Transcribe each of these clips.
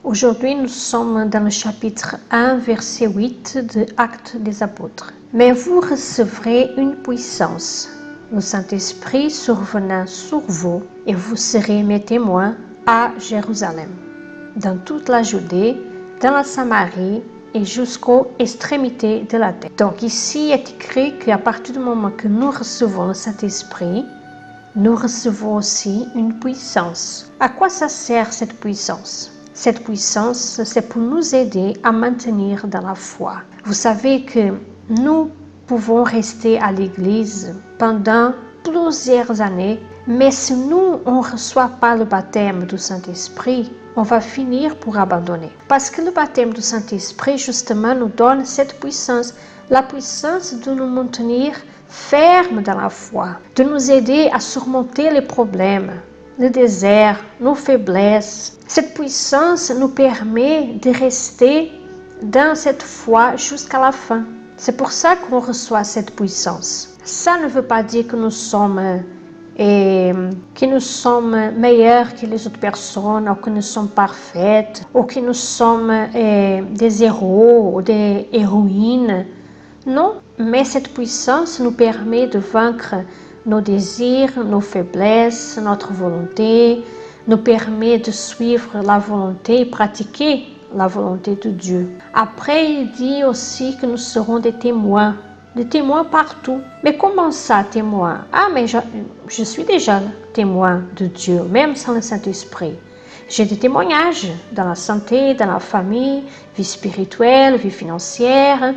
Aujourd'hui, nous sommes dans le chapitre 1, verset 8 de Actes des Apôtres. Mais vous recevrez une puissance, le Saint-Esprit survenant sur vous, et vous serez mes témoins à Jérusalem, dans toute la Judée, dans la Samarie et jusqu'aux extrémités de la terre. Donc ici est écrit qu'à partir du moment que nous recevons le Saint-Esprit, nous recevons aussi une puissance. À quoi ça sert cette puissance? Cette puissance, c'est pour nous aider à maintenir dans la foi. Vous savez que nous pouvons rester à l'église pendant plusieurs années, mais si nous, on ne reçoit pas le baptême du Saint-Esprit, on va finir pour abandonner. Parce que le baptême du Saint-Esprit, justement, nous donne cette puissance, la puissance de nous maintenir fermes dans la foi, de nous aider à surmonter les problèmes, le désert, nos faiblesses. Cette puissance nous permet de rester dans cette foi jusqu'à la fin. C'est pour ça qu'on reçoit cette puissance. Ça ne veut pas dire que nous sommes meilleurs que les autres personnes, ou que nous sommes parfaites, ou que nous sommes des héros ou des héroïnes. Non, mais cette puissance nous permet de vaincre nos désirs, nos faiblesses, notre volonté, nous permet de suivre la volonté et pratiquer la volonté de Dieu. Après, il dit aussi que nous serons des témoins partout. Mais comment ça, témoin? Ah, mais je suis déjà témoin de Dieu, même sans le Saint-Esprit. J'ai des témoignages dans la santé, dans la famille, vie spirituelle, vie financière.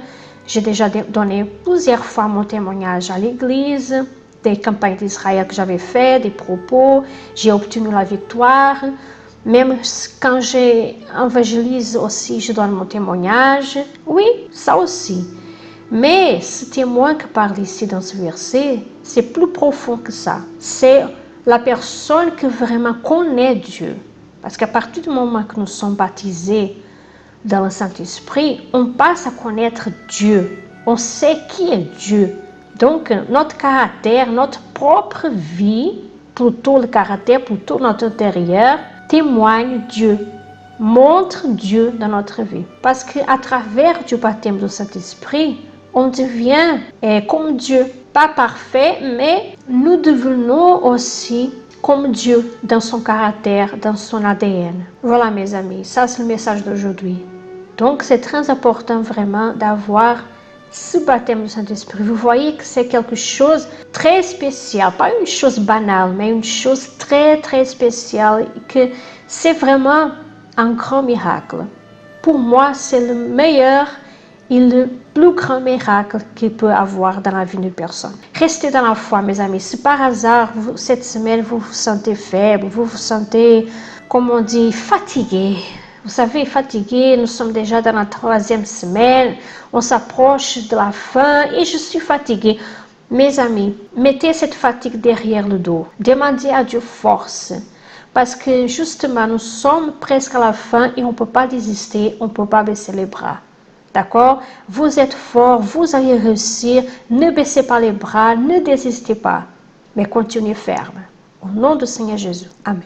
J'ai déjà donné plusieurs fois mon témoignage à l'église, des campagnes d'Israël que j'avais fait, des propos. J'ai obtenu la victoire. Même quand j'évangélise aussi, je donne mon témoignage. Oui, ça aussi. Mais ce témoin que parle ici dans ce verset, c'est plus profond que ça. C'est la personne qui vraiment connaît Dieu. Parce qu'à partir du moment que nous sommes baptisés dans le Saint-Esprit, on passe à connaître Dieu. On sait qui est Dieu. Donc, notre caractère, notre propre vie, plutôt le caractère, plutôt notre intérieur, témoigne Dieu, montre Dieu dans notre vie. Parce qu'à travers du baptême du Saint-Esprit, on devient comme Dieu. Pas parfait, mais nous devenons aussi comme Dieu dans son caractère, dans son ADN. Voilà mes amis, ça c'est le message d'aujourd'hui. Donc c'est très important vraiment d'avoir ce baptême du Saint-Esprit. Vous voyez que c'est quelque chose de très spécial, pas une chose banale, mais une chose très très spéciale, que c'est vraiment un grand miracle. Pour moi, c'est le meilleur et le plus grand miracle qu'il peut avoir dans la vie d'une personne. Restez dans la foi, mes amis. Si par hasard, cette semaine, vous vous sentez faible, vous vous sentez, comme on dit, fatigué. Vous savez, fatigué, nous sommes déjà dans la 3e semaine, on s'approche de la fin et je suis fatigué. Mes amis, mettez cette fatigue derrière le dos. Demandez à Dieu force. Parce que justement, nous sommes presque à la fin et on ne peut pas désister, on ne peut pas baisser les bras. D'accord? Vous êtes fort, vous allez réussir. Ne baissez pas les bras, ne désistez pas. Mais continuez ferme. Au nom du Seigneur Jésus. Amen.